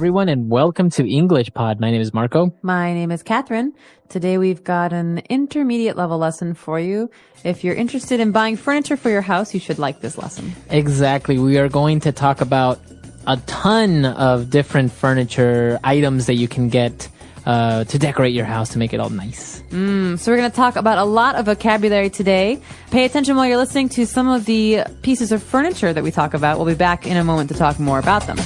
everyone, and welcome to English Pod. My name is Marco. My name is Catherine. Today we've got an intermediate level lesson for you. If you're interested in buying furniture for your house, you should like this lesson. Exactly. We are going to talk about a ton of different furniture items that you can get to decorate your house to make it all nice. So we're going to talk about a lot of vocabulary today. Pay attention while you're listening to some of the pieces of furniture that we talk about. We'll be back in a moment to talk more about them.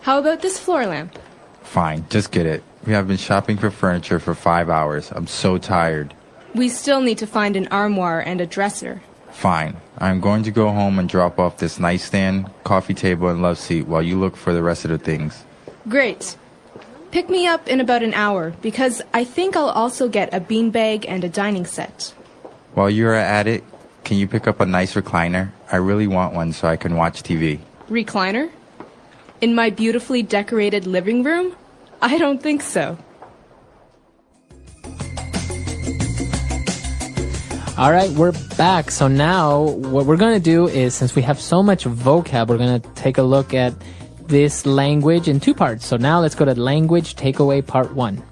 How about this floor lamp? Fine, just get it. We have been shopping for furniture for 5 hours. I'm so tired. We still need to find an armoire and a dresser. Fine. I'm going to go home and drop off this nightstand, coffee table, and love seat while you look for the rest of the things. Great. Pick me up in about an hour, because I think I'll also get a beanbag and a dining set. While you're at it, can you pick up a nice recliner? I really want one so I can watch TV. Recliner? In my beautifully decorated living room? I don't think so. All right, we're back. So now what we're going to do is, since we have so much vocab, we're going to take a look at this language in two parts. So now let's go to language takeaway part 1.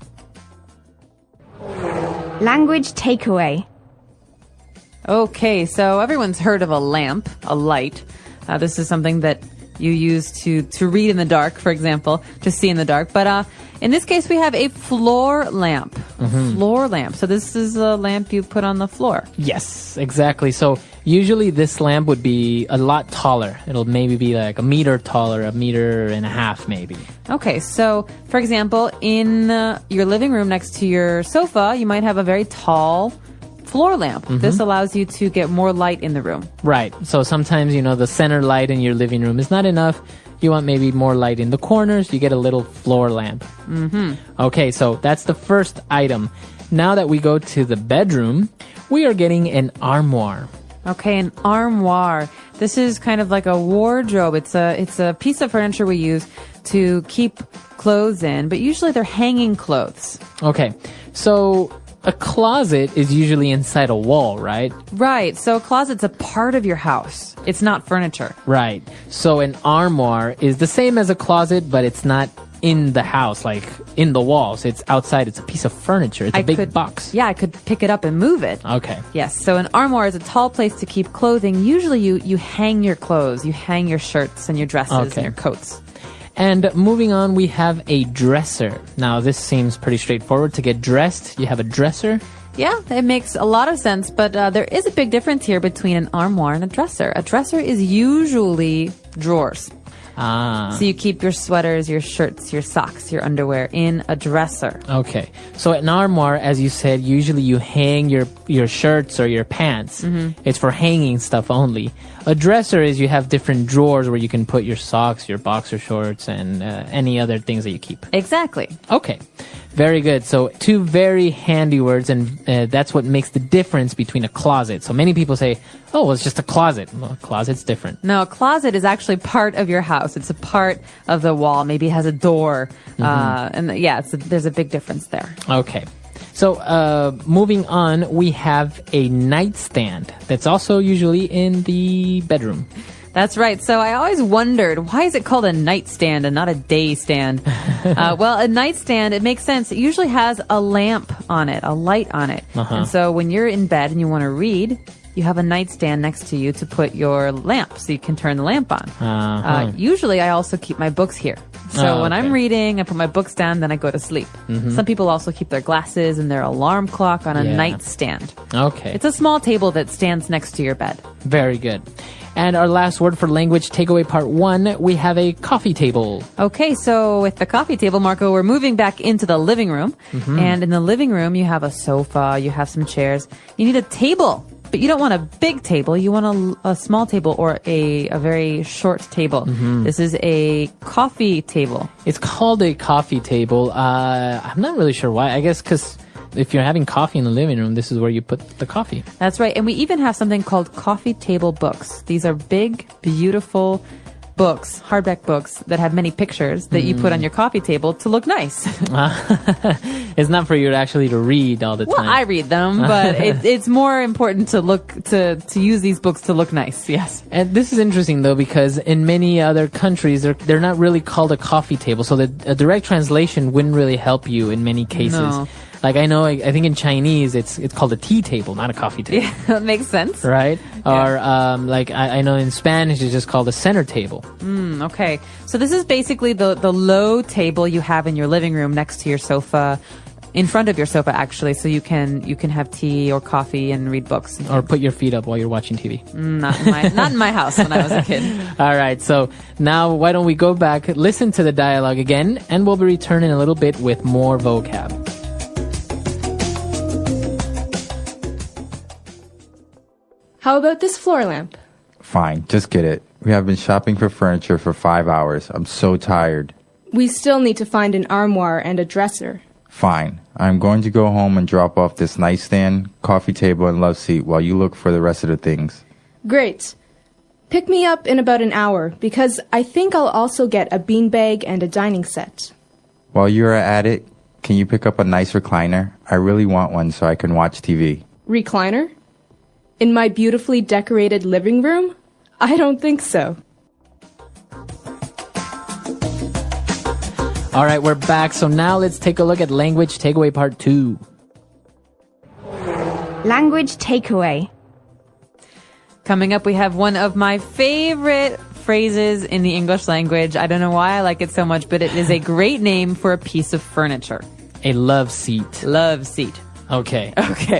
Language takeaway. Okay, so everyone's heard of a lamp, a light. This is something that you use to read in the dark, for example, to see in the dark. But in this case, we have a floor lamp. Floor lamp. So this is a lamp you put on the floor. Yes, exactly. So usually this lamp would be a lot taller. It'll maybe be like a meter taller, a meter and a half maybe. Okay, so for example, in your living room next to your sofa, you might have a very tall floor lamp. This allows you to get more light in the room. Right. So sometimes, the center light in your living room is not enough. You want maybe more light in the corners. You get a little floor lamp. Okay, so that's the first item. Now that we go to the bedroom, we are getting an armoire. Okay, an armoire. This is kind of like a wardrobe. It's a piece of furniture we use to keep clothes in, but usually they're hanging clothes. Okay, so a closet is usually inside a wall, right? Right. So a closet's a part of your house. It's not furniture. Right. So an armoire is the same as a closet, but it's not in the house, like in the walls. It's outside. It's a piece of furniture. It's a big box. Yeah, I could pick it up and move it. Okay. Yes. So an armoire is a tall place to keep clothing. Usually you hang your clothes. You hang your shirts and your dresses and your coats. And moving on, we have a dresser. Now, this seems pretty straightforward. To get dressed, you have a dresser. Yeah, it makes a lot of sense, but there is a big difference here between an armoire and a dresser. A dresser is usually drawers. So you keep your sweaters, your shirts, your socks, your underwear in a dresser. Okay. So an armoire, as you said, usually you hang your shirts or your pants. It's for hanging stuff only. A dresser is you have different drawers where you can put your socks, your boxer shorts, and any other things that you keep. Exactly. Okay. Very good. So two very handy words, and that's what makes the difference between a closet. So many people say, oh, well, it's just a closet. Well, a closet's different. No, a closet is actually part of your house. It's a part of the wall. Maybe it has a door. There's a big difference there. Okay. So moving on, we have a nightstand that's also usually in the bedroom. That's right. So I always wondered, why is it called a nightstand and not a day stand? Well, a nightstand, it makes sense. It usually has a lamp on it, a light on it. And so when you're in bed and you want to read, you have a nightstand next to you to put your lamp so you can turn the lamp on. Usually I also keep my books here. So when I'm reading, I put my books down, then I go to sleep. Some people also keep their glasses and their alarm clock on a nightstand. Okay. It's a small table that stands next to your bed. Very good. And our last word for language takeaway part 1, we have a coffee table. Okay, so with the coffee table, Marco, we're moving back into the living room. And in the living room, you have a sofa, you have some chairs. You need a table. But you don't want a big table. You want a small table or a very short table. This is a coffee table. It's called a coffee table. I'm not really sure why. I guess because if you're having coffee in the living room, this is where you put the coffee. That's right. And we even have something called coffee table books. These are big, beautiful books, hardback books that have many pictures that you put on your coffee table to look nice. It's not for you actually to read all the time. Well, I read them, but it's more important to use these books to look nice. Yes. And this is interesting though, because in many other countries, they're not really called a coffee table. So a direct translation wouldn't really help you in many cases. No. Like I think in Chinese, it's called a tea table, not a coffee table. Yeah, that makes sense. Right? Yeah. Or like I know in Spanish, it's just called a center table. Okay. So this is basically the low table you have in your living room next to your sofa, in front of your sofa actually, so you can have tea or coffee and read books. Or put your feet up while you're watching TV. Not in my house when I was a kid. All right, so now why don't we go back, listen to the dialogue again, and we'll be returning a little bit with more vocab. How about this floor lamp? Fine, just get it. We have been shopping for furniture for 5 hours. I'm so tired. We still need to find an armoire and a dresser. Fine. I'm going to go home and drop off this nightstand, coffee table, and love seat while you look for the rest of the things. Great. Pick me up in about an hour, because I think I'll also get a beanbag and a dining set. While you're at it, can you pick up a nice recliner? I really want one so I can watch TV. Recliner? In my beautifully decorated living room? I don't think so. All right, we're back. So now let's take a look at language takeaway part 2. Language takeaway. Coming up, we have one of my favorite phrases in the English language. I don't know why I like it so much, but it is a great name for a piece of furniture. A love seat. Love seat. Okay.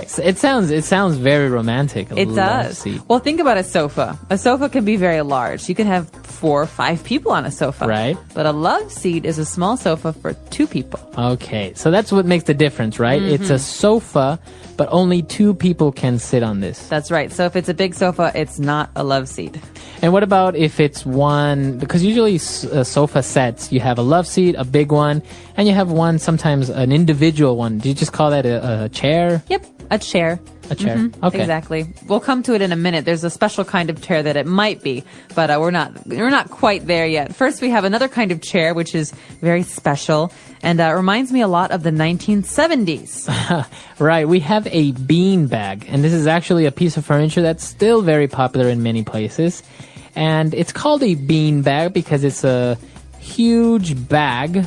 So it sounds very romantic. It does. Seat. Well, think about a sofa. A sofa can be very large. You can have 4 or 5 people on a sofa. Right. But a love seat is a small sofa for 2 people. Okay. So that's what makes the difference, right? It's a sofa, but only 2 people can sit on this. That's right. So if it's a big sofa, it's not a love seat. And what about if it's one, because usually sofa sets, you have a love seat, a big one, and you have one, sometimes an individual one. Do you just call that a chair? Yep, a chair. A chair. Okay. Exactly. We'll come to it in a minute. There's a special kind of chair that it might be, but we're not quite there yet. First, we have another kind of chair, which is very special, and reminds me a lot of the 1970s. Right. We have a bean bag, and this is actually a piece of furniture that's still very popular in many places. And it's called a bean bag because it's a huge bag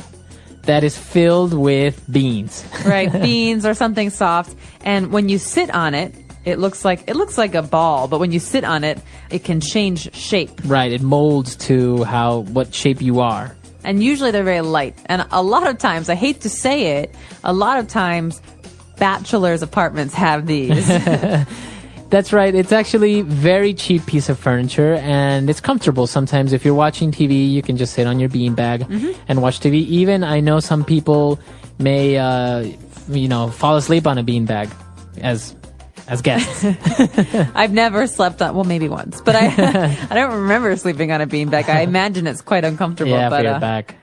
that is filled with beans. Right, beans or something soft. And when you sit on it, it looks like a ball, but when you sit on it, it can change shape. Right, it molds to what shape you are. And usually they're very light. And a lot of times, I hate to say it, a lot of times bachelors' apartments have these. That's right. It's actually very cheap piece of furniture, and it's comfortable. Sometimes if you're watching TV, you can just sit on your beanbag and watch TV. Even I know some people may, fall asleep on a beanbag as guests. I've never slept on, well, maybe once, but I don't remember sleeping on a beanbag. I imagine it's quite uncomfortable. Yeah, for your back.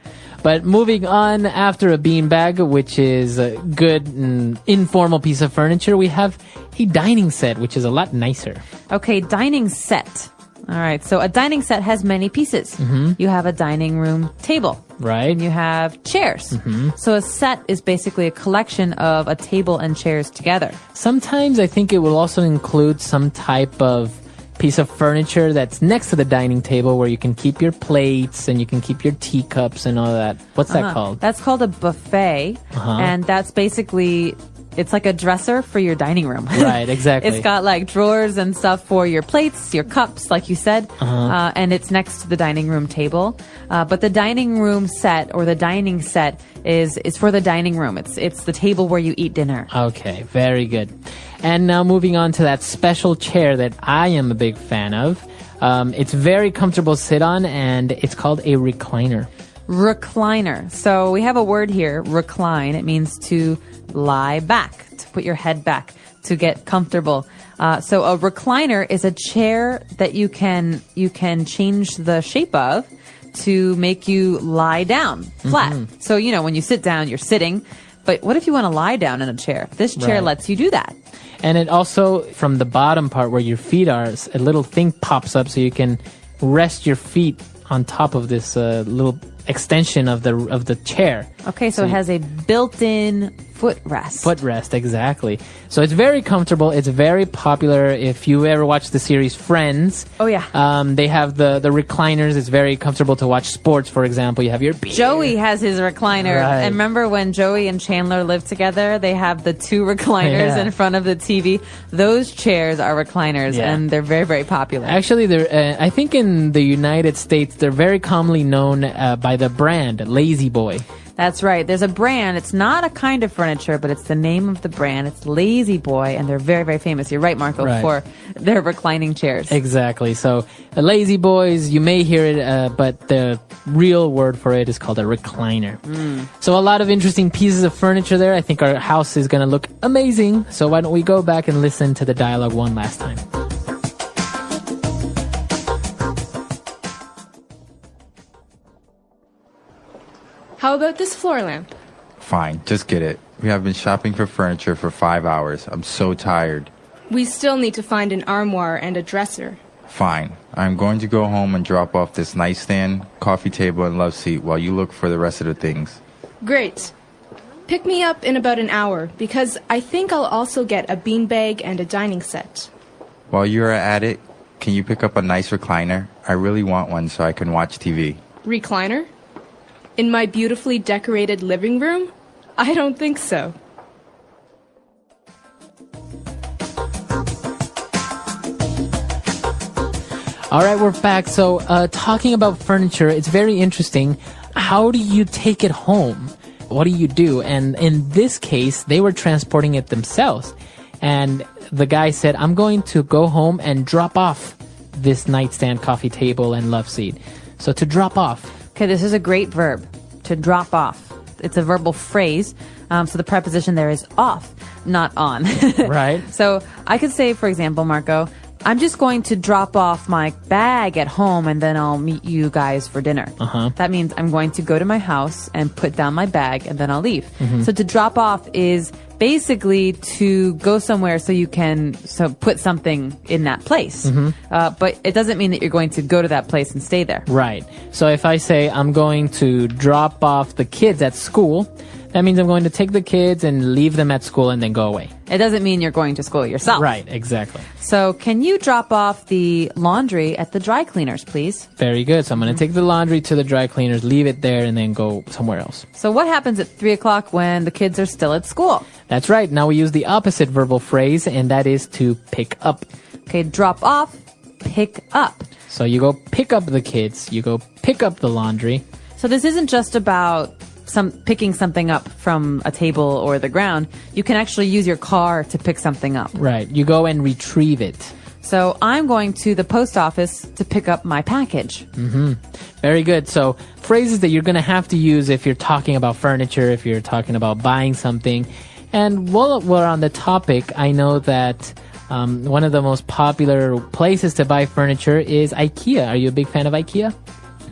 But moving on, after a beanbag, which is a good and informal piece of furniture, we have a dining set, which is a lot nicer. Okay, dining set. All right, so a dining set has many pieces. You have a dining room table. Right. And you have chairs. So a set is basically a collection of a table and chairs together. Sometimes I think it will also include some type of piece of furniture that's next to the dining table where you can keep your plates and you can keep your teacups and all that. What's that called? That's called a buffet. And that's basically, it's like a dresser for your dining room. Right, exactly. It's got like drawers and stuff for your plates, your cups, like you said. And it's next to the dining room table. But the dining room set or the dining set is for the dining room. It's the table where you eat dinner. Okay, very good. And now moving on to that special chair that I am a big fan of. It's very comfortable to sit on, and it's called a recliner. Recliner. So we have a word here, recline. It means to lie back, to put your head back, to get comfortable. So a recliner is a chair that you can change the shape of to make you lie down flat. So, when you sit down, you're sitting. But what if you want to lie down in a chair? This chair lets you do that. And it also, from the bottom part where your feet are, a little thing pops up so you can rest your feet on top of this little extension of the chair. Okay, so it has a built-in footrest. Footrest, exactly. So it's very comfortable. It's very popular. If you ever watch the series Friends, Oh, yeah. they have the recliners. It's very comfortable to watch sports, for example. You have your beer. Joey has his recliner. Right. And remember when Joey and Chandler lived together, they have the two recliners Yeah. in front of the TV. Those chairs are recliners, Yeah. and they're very, very popular. Actually, I think in the United States, they're very commonly known by the brand Lazy Boy. That's right. There's a brand. It's not a kind of furniture, but it's the name of the brand. It's Lazy Boy, and they're very, very famous. You're right, Marco, Right. for their reclining chairs. Exactly. So Lazy Boys, you may hear it, but the real word for it is called a recliner. So a lot of interesting pieces of furniture there. I think our house is going to look amazing. So why don't we go back and listen to the dialogue one last time. How about this floor lamp? Fine, just get it. We have been shopping for furniture for 5 hours. I'm so tired. We still need to find an armoire and a dresser. Fine. I'm going to go home and drop off this nightstand, coffee table, and love seat while you look for the rest of the things. Great. Pick me up in about an hour, because I think I'll also get a beanbag and a dining set. While you're at it, can you pick up a nice recliner? I really want one so I can watch TV. Recliner? In my beautifully decorated living room? I don't think so. All right, we're back. So talking about furniture, it's very interesting. How do you take it home? What do you do? And in this case, they were transporting it themselves. And the guy said, I'm going to go home and drop off this nightstand, coffee table, and love seat. So to drop off. Okay, this is a great verb, to drop off. It's a verbal phrase, so the preposition there is off, not on. Right. So I could say, for example, Marco, I'm just going to drop off my bag at home and then I'll meet you guys for dinner. That means I'm going to go to my house and put down my bag and then I'll leave. So to drop off is basically to go somewhere so you can put something in that place. But it doesn't mean that you're going to go to that place and stay there. Right. So if I say I'm going to drop off the kids at school, that means I'm going to take the kids and leave them at school and then go away. It doesn't mean you're going to school yourself. Right, exactly. So can you drop off the laundry at the dry cleaners, please? Very good. So I'm going to take the laundry to the dry cleaners, leave it there, and then go somewhere else. So what happens at 3 o'clock when the kids are still at school? That's right. Now we use the opposite verbal phrase, and that is to pick up. Okay, drop off, pick up. So you go pick up the kids, you go pick up the laundry. So this isn't just about picking something up from a table or the ground. You can actually use your car to pick something up. Right. You go and retrieve it. So I'm going to the post office to pick up my package. Very good. So phrases that you're going to have to use if you're talking about furniture, if you're talking about buying something. And while we're on the topic, I know that one of the most popular places to buy furniture is IKEA. Are you a big fan of IKEA?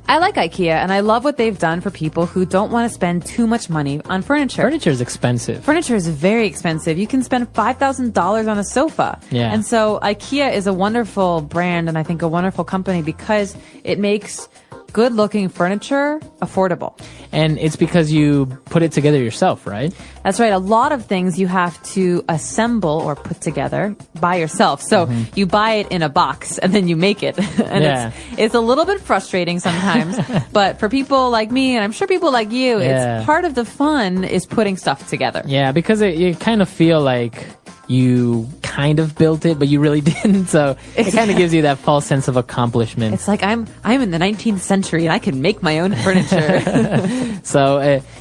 I like IKEA, and I love what they've done for people who don't want to spend too much money on furniture. Furniture is expensive. Furniture is very expensive. You can spend $5,000 on a sofa. Yeah. And so IKEA is a wonderful brand and I think a wonderful company because it makes good-looking furniture affordable. And it's because you put it together yourself, right? That's right. A lot of things you have to assemble or put together by yourself. So you buy it in a box and then you make it. And it's a little bit frustrating sometimes. But for people like me, and I'm sure people like you, it's part of the fun is putting stuff together. Yeah, because you kind of feel like you kind of built it, but you really didn't. So it kind of gives you that false sense of accomplishment. It's like I'm in the 19th century and I can make my own furniture. So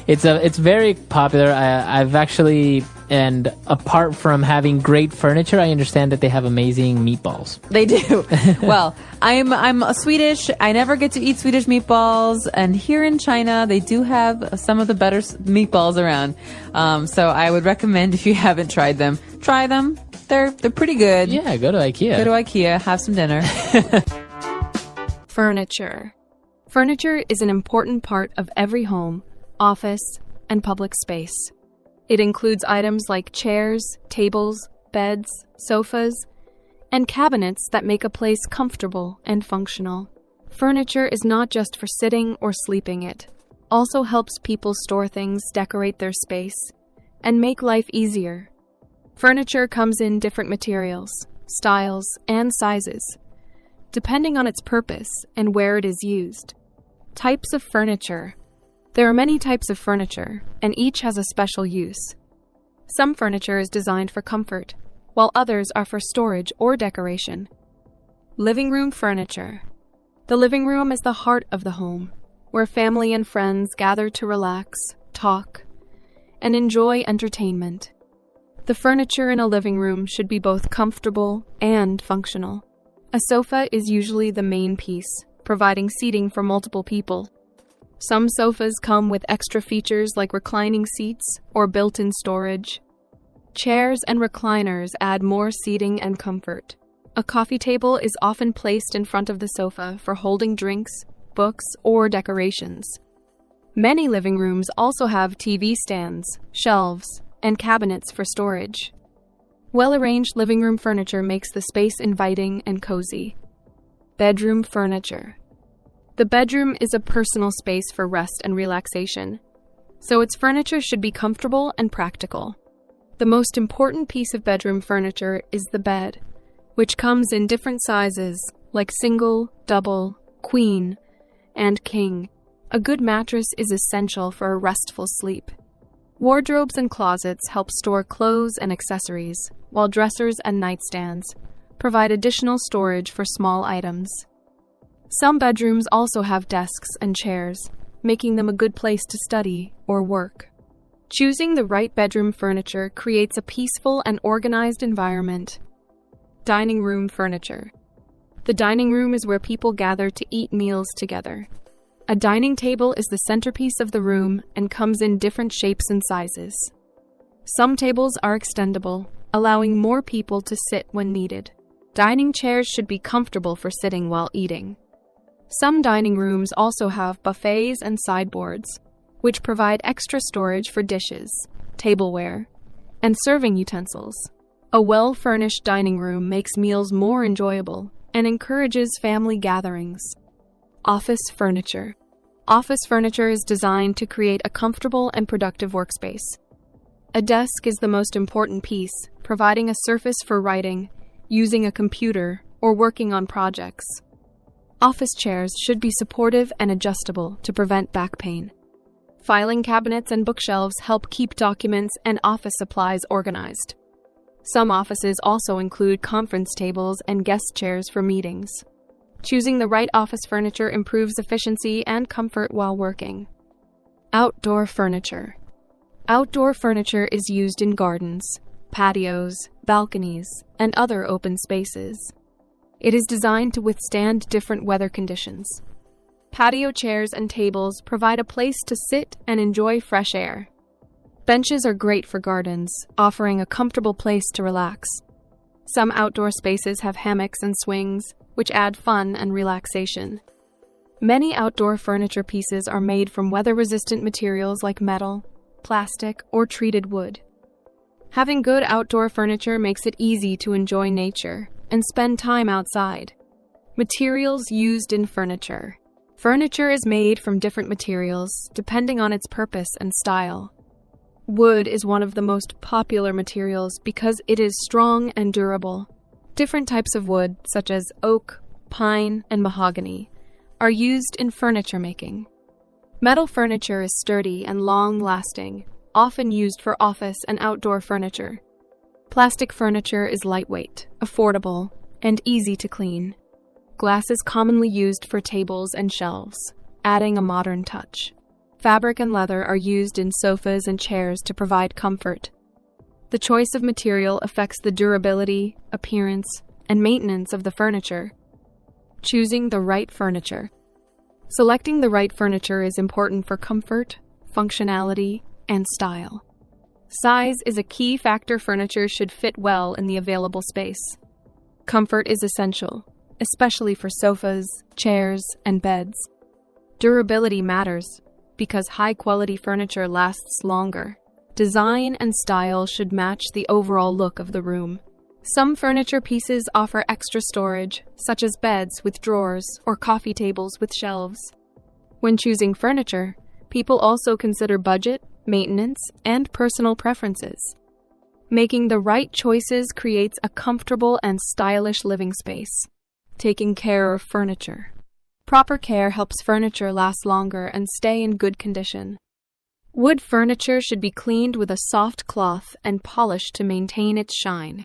it's very popular. I've actually, and apart from having great furniture, I understand that they have amazing meatballs. They do. Well, I'm a Swedish. I never get to eat Swedish meatballs, and here in China, they do have some of the better meatballs around. So I would recommend if you haven't tried them, try them. They're pretty good. Yeah, go to IKEA. Go to IKEA, have some dinner. Furniture. Furniture is an important part of every home, office, and public space. It includes items like chairs, tables, beds, sofas, and cabinets that make a place comfortable and functional. Furniture is not just for sitting or sleeping, it also helps people store things, decorate their space, and make life easier. Furniture comes in different materials, styles, and sizes, depending on its purpose and where it is used. Types of furniture. There are many types of furniture, and each has a special use. Some furniture is designed for comfort, while others are for storage or decoration. Living room furniture. The living room is the heart of the home, where family and friends gather to relax, talk, and enjoy entertainment. The furniture in a living room should be both comfortable and functional. A sofa is usually the main piece, providing seating for multiple people. Some sofas come with extra features like reclining seats or built-in storage. Chairs and recliners add more seating and comfort. A coffee table is often placed in front of the sofa for holding drinks, books, or decorations. Many living rooms also have TV stands, shelves, and cabinets for storage. Well-arranged living room furniture makes the space inviting and cozy. Bedroom furniture. The bedroom is a personal space for rest and relaxation, so its furniture should be comfortable and practical. The most important piece of bedroom furniture is the bed, which comes in different sizes like single, double, queen, and king. A good mattress is essential for a restful sleep. Wardrobes and closets help store clothes and accessories, while dressers and nightstands provide additional storage for small items. Some bedrooms also have desks and chairs, making them a good place to study or work. Choosing the right bedroom furniture creates a peaceful and organized environment. Dining room furniture. The dining room is where people gather to eat meals together. A dining table is the centerpiece of the room and comes in different shapes and sizes. Some tables are extendable, allowing more people to sit when needed. Dining chairs should be comfortable for sitting while eating. Some dining rooms also have buffets and sideboards, which provide extra storage for dishes, tableware, and serving utensils. A well-furnished dining room makes meals more enjoyable and encourages family gatherings. Office furniture. Office furniture is designed to create a comfortable and productive workspace. A desk is the most important piece, providing a surface for writing, using a computer, or working on projects. Office chairs should be supportive and adjustable to prevent back pain. Filing cabinets and bookshelves help keep documents and office supplies organized. Some offices also include conference tables and guest chairs for meetings. Choosing the right office furniture improves efficiency and comfort while working. Outdoor furniture. Outdoor furniture is used in gardens, patios, balconies, and other open spaces. It is designed to withstand different weather conditions. Patio chairs and tables provide a place to sit and enjoy fresh air. Benches are great for gardens, offering a comfortable place to relax. Some outdoor spaces have hammocks and swings, which add fun and relaxation. Many outdoor furniture pieces are made from weather-resistant materials like metal, plastic, or treated wood. Having good outdoor furniture makes it easy to enjoy nature and spend time outside. Materials used in furniture. Furniture is made from different materials, depending on its purpose and style. Wood is one of the most popular materials because it is strong and durable. Different types of wood, such as oak, pine, and mahogany, are used in furniture making. Metal furniture is sturdy and long-lasting, often used for office and outdoor furniture. Plastic furniture is lightweight, affordable, and easy to clean. Glass is commonly used for tables and shelves, adding a modern touch. Fabric and leather are used in sofas and chairs to provide comfort. The choice of material affects the durability, appearance, and maintenance of the furniture. Choosing the right furniture. Selecting the right furniture is important for comfort, functionality, and style. Size is a key factor. Furniture should fit well in the available space. Comfort is essential, especially for sofas, chairs, and beds. Durability matters because high-quality furniture lasts longer. Design and style should match the overall look of the room. Some furniture pieces offer extra storage, such as beds with drawers or coffee tables with shelves. When choosing furniture, people also consider budget, maintenance, and personal preferences. Making the right choices creates a comfortable and stylish living space. Taking care of furniture. Proper care helps furniture last longer and stay in good condition. Wood furniture should be cleaned with a soft cloth and polished to maintain its shine.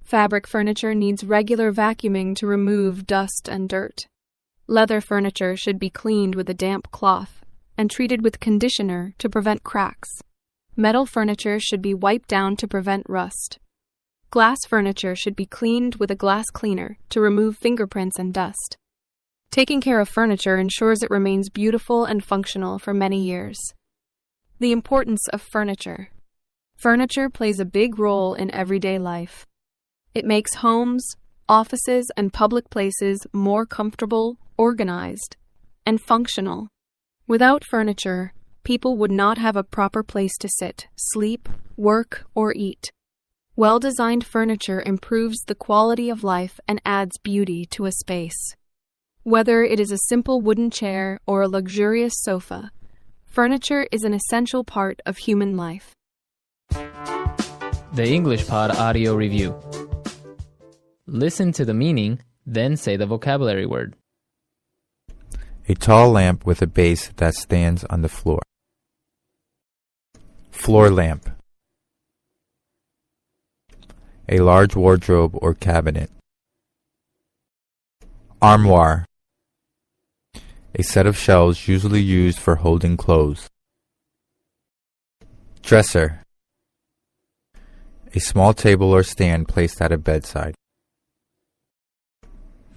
Fabric furniture needs regular vacuuming to remove dust and dirt. Leather furniture should be cleaned with a damp cloth and treated with conditioner to prevent cracks. Metal furniture should be wiped down to prevent rust. Glass furniture should be cleaned with a glass cleaner to remove fingerprints and dust. Taking care of furniture ensures it remains beautiful and functional for many years. The importance of furniture. Furniture plays a big role in everyday life. It makes homes, offices, and public places more comfortable, organized, and functional. Without furniture, people would not have a proper place to sit, sleep, work, or eat. Well-designed furniture improves the quality of life and adds beauty to a space. Whether it is a simple wooden chair or a luxurious sofa, furniture is an essential part of human life. The English Pod Audio Review. Listen to the meaning, then say the vocabulary word. A tall lamp with a base that stands on the floor. Floor lamp. A large wardrobe or cabinet. Armoire. A set of shelves usually used for holding clothes. Dresser. A small table or stand placed at a bedside.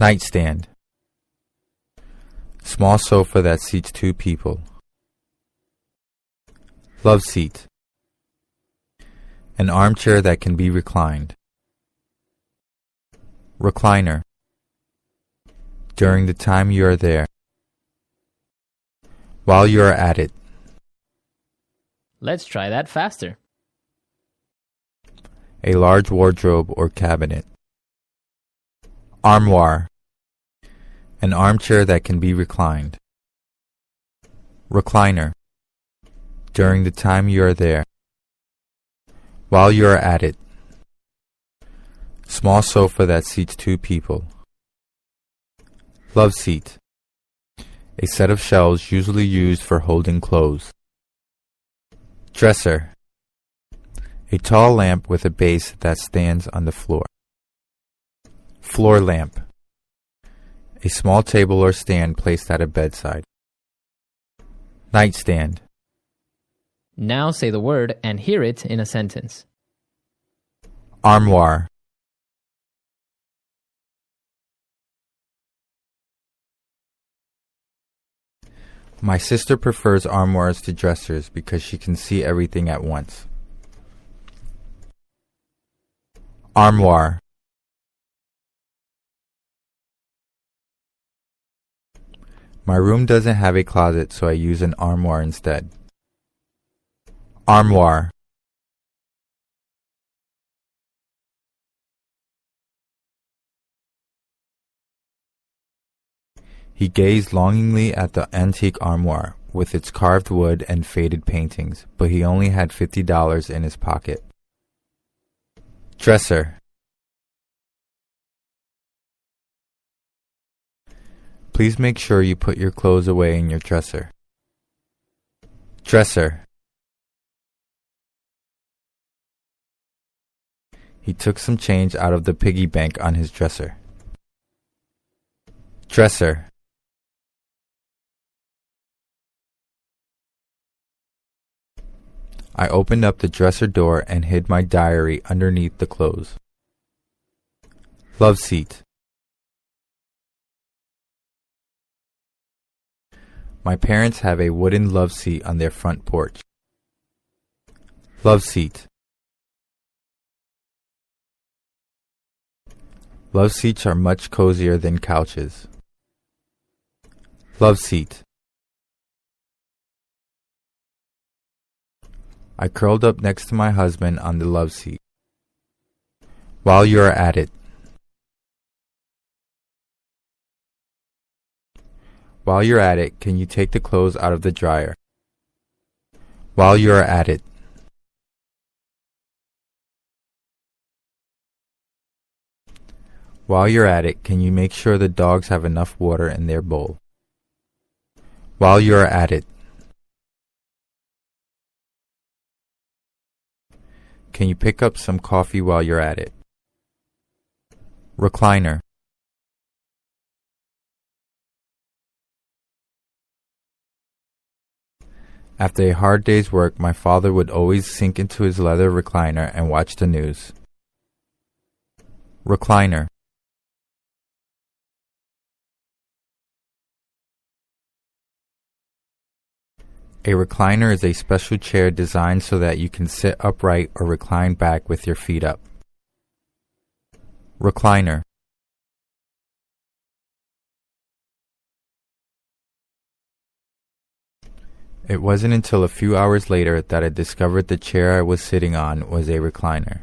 Nightstand. Small sofa that seats two people. Love seat. An armchair that can be reclined. Recliner. During the time you are there. While you are at it. Let's try that faster. A large wardrobe or cabinet. Armoire. An armchair that can be reclined. Recliner. During the time you are there. While you are at it. Small sofa that seats two people. Love seat. A set of shelves usually used for holding clothes. Dresser. A tall lamp with a base that stands on the floor. Floor lamp. A small table or stand placed at a bedside. Nightstand. Now say the word and hear it in a sentence. Armoire. My sister prefers armoires to dressers because she can see everything at once. Armoire. My room doesn't have a closet, so I use an armoire instead. Armoire. He gazed longingly at the antique armoire, with its carved wood and faded paintings, but he only had $50 in his pocket. Dresser. Please make sure you put your clothes away in your dresser. Dresser. He took some change out of the piggy bank on his dresser. Dresser. I opened up the dresser door and hid my diary underneath the clothes. Love seat. My parents have a wooden love seat on their front porch. Love seat. Love seats are much cozier than couches. Love seat. I curled up next to my husband on the love seat. While you are at it. While you're at it, can you take the clothes out of the dryer? While you are at it. While you're at it, can you make sure the dogs have enough water in their bowl? While you are at it. Can you pick up some coffee while you're at it? Recliner. After a hard day's work, my father would always sink into his leather recliner and watch the news. Recliner. A recliner is a special chair designed so that you can sit upright or recline back with your feet up. Recliner. It wasn't until a few hours later that I discovered the chair I was sitting on was a recliner.